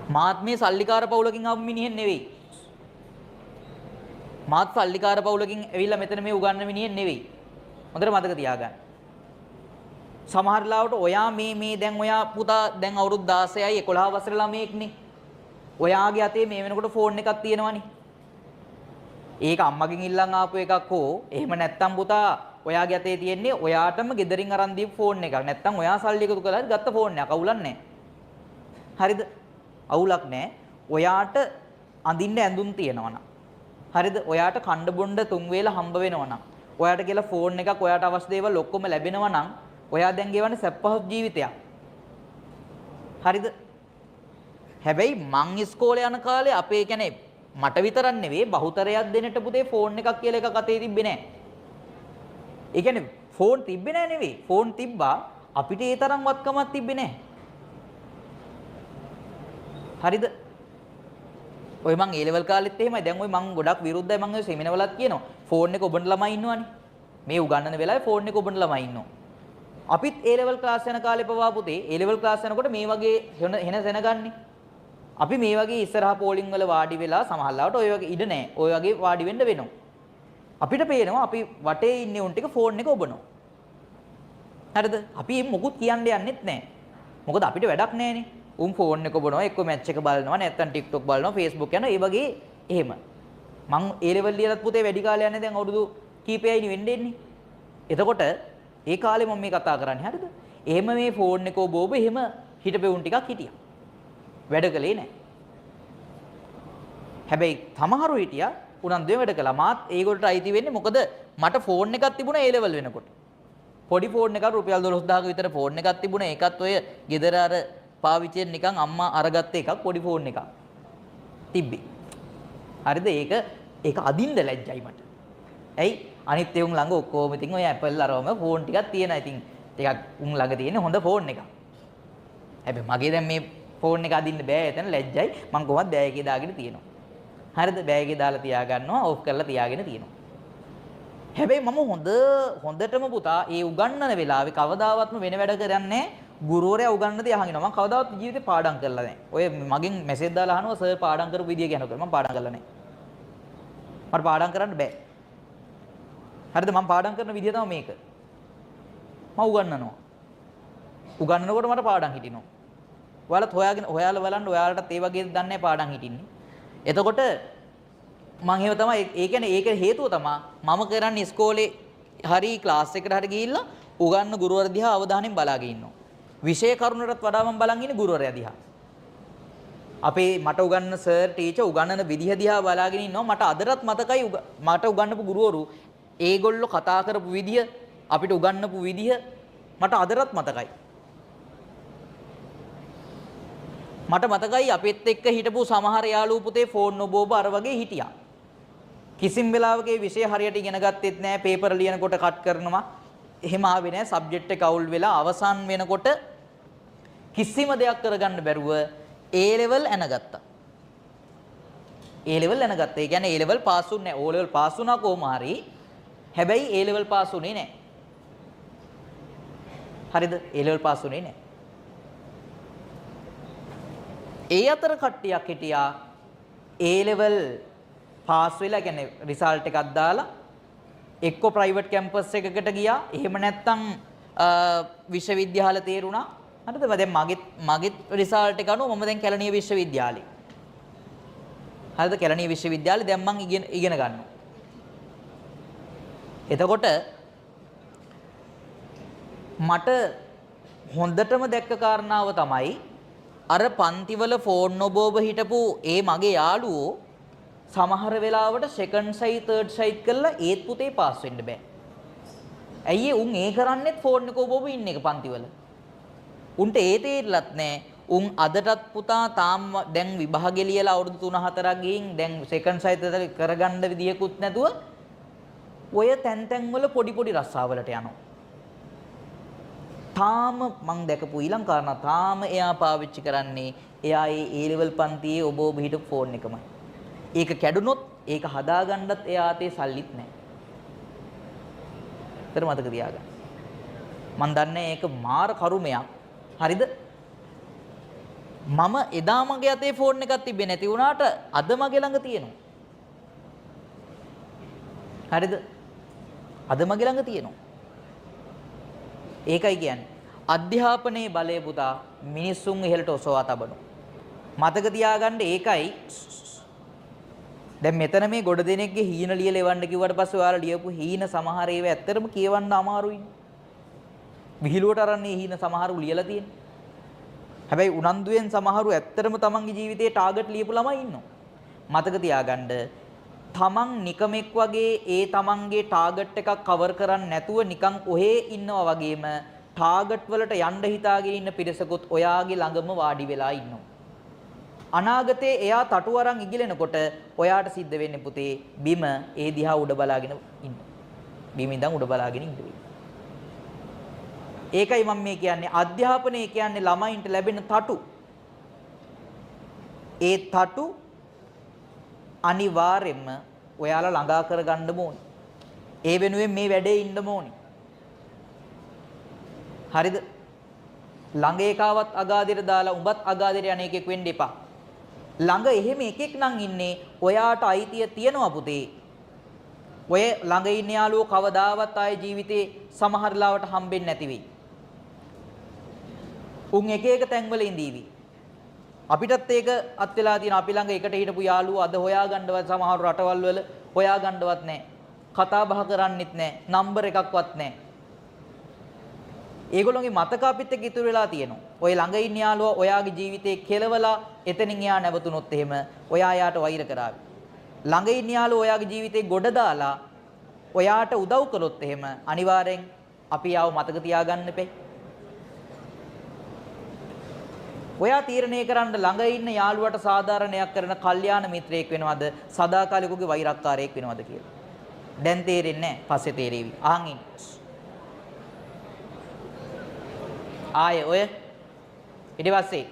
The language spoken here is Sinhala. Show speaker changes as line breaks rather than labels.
මාත් මේ සල්ලිකාර පවුලකින් ආපු මිනිහෙක් නෙවෙයි. මාත් සල්ලිකාර පවුලකින් ඇවිල්ලා මෙතන මේ උගන්න මිනිහෙක් නෙවෙයි. හොඳට මතක තියාගන්න. සමහර ලාවට ඔයා මේ දැන් ඔයා පුතා දැන් අවුරුදු 16යි 11 වසරේ ළමයෙක්නේ. ඔයාගේ අතේ මේ වෙනකොට ෆෝන් එකක් තියෙනවනේ. ඒක අම්මගෙන් ඉල්ලන් ආපු එකක් හෝ එහෙම නැත්තම් පුතා ඔයාගේ අතේ තියෙන්නේ ඔයාටම ගෙදරින් අරන් දීපු ෆෝන් එකක්. නැත්තම් ඔයා සල්ලි එකතු කරලා ගත්ත ෆෝන් එකක්. අවුලක් නැහැ. හරිද? අවුලක් නැහැ. ඔයාට අඳින්න ඇඳුම් තියෙනවනම්. හරිද? ඔයාට කණ්ඩ බොණ්ඩ තුන් වේල හම්බ වෙනවනම්. ඔයාට කියලා ෆෝන් එකක් ඔයාට අවශ්‍ය දේවල් ඔක්කොම ලැබෙනවා නම් ඔයා දැන් ගෙවන්නේ සැපපහසු ජීවිතයක්. හරිද? හැබැයි මං ඉස්කෝලේ යන කාලේ අපේ කියන්නේ මට විතරක් නෙවෙයි බහුතරයක් දෙනට පුතේ ෆෝන් එකක් කියලා එකක් අතේ තිබ්බේ නැහැ. ඒ කියන්නේ ෆෝන් තිබ්බේ නැහැ නෙවෙයි. ෆෝන් තිබ්බා අපිට ඒ තරම් වත්කමක් තිබ්බේ නැහැ. හරිද? ඔය මං ඒ ලෙවල් කාලෙත් එහෙමයි. දැන් ඔය මං ගොඩක් විරුද්ධයි මං ඔය සෙමිනාරවලත් කියනවා. ෆෝන් එක ඔබන ළමයි ඉන්නවනේ. මේ උගන්නන වෙලාවේ ෆෝන් එක ඔබන ළමයි ඉන්නවා. අපිත් ඒ ලෙවල් ක්ලාස් යන කාලේ පවා පුතේ ඒ ලෙවල් ක්ලාස් යනකොට මේ වගේ හෙන සෙනගන්නේ. අපි මේ වගේ ඉස්සරහා පෝලිං වල වාඩි වෙලා සමහරවිට ඔය වගේ ඉඩ නැහැ. ඔය වගේ වාඩි වෙන්න වෙනවා. අපිට පේනවා අපි වටේ ඉන්නේ උන් ටික ෆෝන් එක ඔබනවා. හරිද? අපි මොකුත් කියන්න යන්නෙත් නැහැ. මොකද අපිට වැඩක් නැහැනේ. උන් ෆෝන් එක ඔබනවා, එක්ක මැච් එක බලනවා, නැත්නම් TikTok බලනවා, Facebook යනවා, ඒ වගේ එහෙම. මං ඒ ලෙවල් ලියලත් පුතේ වැඩි කාලයක් යන්නේ දැන් අවුරුදු කීපයයිනි වෙන්නේ. එතකොට ඒ කාලේ මම මේ කතා කරන්නේ හරිද? එහෙම මේ ෆෝන් එක ඔබ එහෙම හිටපෙවුන් ටිකක් හිටියා. වැඩ කළේ නැහැ. හැබැයි සමහරු හිටියා උනන්දුවෙන් වැඩ කළා. මාත් ඒගොල්ලට අයිති වෙන්නේ මොකද මට ෆෝන් එකක් තිබුණා ඒ ලෙවල් වෙනකොට. පොඩි ෆෝන් එකක් රුපියල් 12000ක විතර ෆෝන් එකක් තිබුණා. ඒකත් ඔය ගෙදර අර පාවිච්චියෙන් නිකන් අම්මා අරගත්ත එකක් පොඩි ෆෝන් එකක් තිබ්බේ. හරිද? ඒක අදින්න ලැජ්ජයි මට. ඇයි? අනිත් ඒුන් ළඟ ඔක්කොම ඉතින් ඔය Apple අරවම ෆෝන් ටිකක් තියෙනවා. ඉතින් ටිකක් උන් ළඟ තියෙන හොඳ ෆෝන් එකක්. හැබැයි මගේ දැන් මේ ෆෝන් එක අදින්න බෑ එතන ලැජ්ජයි. මං කොහොමද බෑග් එකේ දාගෙන තියෙනවා. හරිද? බෑග් එකේ දාලා තියා ගන්නවා ඕෆ් කරලා තියාගෙන තියෙනවා. හැබැයි මම හොඳටම පුතා ඒ උගන්නන වෙලාවේ කවදාවත්ම වෙන වැඩ කරන්නේ ගුරුවරයා උගන්නන දේ අහගෙන මම කවදාවත් ජීවිතේ පාඩම් කරලා නැහැ. ඔය මගෙන් මැසේජ් දාලා අහනවා සර් පාඩම් කරපු විදිය කියනකොට මම පාඩම් කරලා නැහැ. මට පාඩම් කරන්න බෑ. හරිද? මම පාඩම් කරන විදිය තමයි මේක. මම උගන්නනවා. උගන්නනකොට මට පාඩම් හිටිනවා. ඔයාලා බලන්න ඔයාලටත් ඒ වගේ දන්නේ පාඩම් හිටින්නේ. එතකොට මම එහෙම තමයි ඒ කියන්නේ ඒක හේතුව තමයි මම කරන්නේ ඉස්කෝලේ හරි ක්ලාස් එකට හරි ගිහිල්ලා උගන්න ගුරුවර දිහා අවධානයෙන් බලාගෙන ඉන්නවා. විෂය කරුණටත් වඩා මම බලන් ඉන්නේ ගුරුවරයා දිහා. අපේ මට උගන්නන සර් ටීචර් උගන්නන විදිහ දිහා බලාගෙන ඉන්නවා. මට අදටත් මතකයි මට උගන්නපු ගුරුවරු ඒගොල්ලෝ කතා කරපු විදිහ අපිට උගන්නපු විදිහ මට අදටත් මතකයි. මට මතකයි අපිත් එක්ක හිටපු සමහර යාළුවෝ පුතේ ෆෝන් ඔබ අර වගේ හිටියා. කිසිම වෙලාවක ඒ විෂය හරියට ඉගෙන ගත්තෙත් නැහැ. පේපර් ලියනකොට කට් කරනවා. එහෙම ආවේ නැහැ. සබ්ජෙක්ට් එක අවුල් වෙලා අවසන් වෙනකොට කිසිම දෙයක් කරගන්න බැරුව A level එනගත්තා. A level එනගත්තා. ඒ කියන්නේ A level පාස් වුනේ නැහැ. O level පාස් වුණා කොහොම හරි. හැබැයි A level පාස් වුනේ නැහැ. හරිද? A level පාස් වුනේ නැහැ. ඒ අතර කට්ටියක් හිටියා A level පාස් වෙලා කියන්නේ රිසල්ට් එකක් දාලා එක්ක ප්‍රයිවට් කැම්පස් එකකට ගියා. එහෙම නැත්නම් විශ්වවිද්‍යාල තේරුණා. හරිද? දැන් මගේ රිසල්ට් එක අනුව මම දැන් කැලණිය විශ්වවිද්‍යාලේ. හරිද? කැලණිය විශ්වවිද්‍යාලේ දැන් මම ඉගෙන ගන්නවා. එතකොට මට හොඳටම දැක්ක කාරණාව තමයි අර පන්තිවල ෆෝන් ඔබ හිටපු ඒ මගේ යාළුවෝ සමහර වෙලාවට සෙකන්ඩ් සයි තර්ඩ් සයි කරලා ඒත් පුතේ පාස් වෙන්න බෑ. ඇයි උන් ඒ කරන්නේත් ෆෝන් එක ඔබ ඉන්න එක පන්තිවල. උන්ට ඒ තේරිලත් නෑ. උන් අදටත් පුතා තාම දැන් විභාගෙ ලියලා අවුරුදු 3-4ක් ගිහින් දැන් සෙකන්ඩ් සයි තර්ඩ් කරගන්න විදියකුත් නැතුව ඔය තැන් වල පොඩි රස්සාවලට යනවා. තාම මං දැකපු ඊළඟ කාරණා තාම එයා පාවිච්චි කරන්නේ එයා ඒ A level පන්තියේ ඔබ හිටපු ෆෝන් එකමයි. ඒක කැඩුනොත් ඒක හදාගන්නත් එයා අතේ සල්ලිත් නැහැ. ඒතර මතක තියාගන්න. මං දන්නේ ඒක මාර කරුමයක්. හරිද? මම එදා මගේ අතේ ෆෝන් එකක් තිබ්බේ නැති වුණාට අද මගේ ළඟ තියෙනවා. හරිද? අද මගේ ළඟ තියෙනවා. ඒකයි කියන්නේ අධ්‍යාපනයේ බලය පුතා මිනිස්සුන් ඉහළට ඔසවා තබනවා. මතක තියාගන්න ඒකයි. දැන් මෙතන මේ ගොඩ දෙනෙක්ගේ හීන ලියලා එවන්න කිව්වට පස්සේ ඔයාලා ලියපු හීන සමහර ඒවා ඇත්තටම කියවන්න අමාරුයිනේ. විහිළුවට අරන්නේ හීන සමහරු ලියලා තියෙන්නේ. හැබැයි උනන්දුවෙන් සමහරු ඇත්තටම තමන්ගේ ජීවිතේ ටාගට් ලියපු ළමයි ඉන්නවා. මතක තියාගන්න තමන් නිකමෙක් වගේ ඒ තමන්ගේ ටාගට් එකක් කවර් කරන්නේ නැතුව නිකන් ඔහේ ඉන්නවා වගේම ටාගට් වලට යන්න හිතාගෙන ඉන්න පිරිසකුත් ඔයාගේ ළඟම වාඩි වෙලා ඉන්නවා. අනාගතේ එයා තටු අරන් ඉගිලෙනකොට ඔයාට සිද්ධ වෙන්නේ පුතේ බිම ඒ දිහා උඩ බලාගෙන ඉන්න. බිම ඉඳන් උඩ බලාගෙන ඉන්න වෙයි. ඒකයි මම මේ කියන්නේ අධ්‍යාපනය කියන්නේ ළමයින්ට ලැබෙන තටු. ඒ තටු අනිවාර්යෙන්ම ඔයාලා ළඟා කරගන්න ඕනේ. ඒ වෙනුවෙන් මේ වැඩේ ඉන්න ඕනේ. හරිද? ළඟ ඒකාවත් අගාදිරේ දාලා උඹත් අගාදිරේ යන එකෙක් වෙන්න එපා. ළඟ එහෙම එකෙක් නම් ඉන්නේ ඔයාට අයිතිය තියනවා පුතේ. ඔය ළඟ ඉන්න යාළුවෝ කවදාවත් ආයේ ජීවිතේ සමහර ලාවට හම්බෙන්නේ නැති වෙයි. උන් එක එක තැන්වල ඉඳීවි. අපිටත් ඒක අත් වෙලා තියෙන අපි ළඟ එකට හිටපු යාළුවෝ අද හොයාගන්නවත් සමහර රටවල් වල හොයාගන්නවත් නැහැ. කතා බහ කරන්නෙත් නැහැ. නම්බර් එකක්වත් නැහැ. ඒගොල්ලෝගේ මතක අපිත් එක්ක ඉතුරු වෙලා තියෙනවා. ඔය ළඟ ඉන්න යාළුවා ඔයාගේ ජීවිතේ කෙලවලා එතනින් එයා නැවතුනොත් එහෙම ඔයා යාට වෛර කරાવી. ළඟ ඉන්න යාළුවා ඔයාගේ ජීවිතේ ගොඩ දාලා ඔයාට උදව් කළොත් එහෙම අනිවාර්යෙන් අපි යාව මතක තියාගන්න එපේ. ඔයා තීරණය කරන්න ළඟ ඉන්න යාළුවට සාධාරණයක් කරන කල්යාණ මිත්‍රයෙක් වෙනවද සදාකාලිකෝගේ වෛරක්කාරයෙක් වෙනවද කියලා. දැන් තේරෙන්නේ නැහැ. පස්සේ තේරෙවි. අහන් ඉන්න. ආයේ ඔය ඊට පස්සේ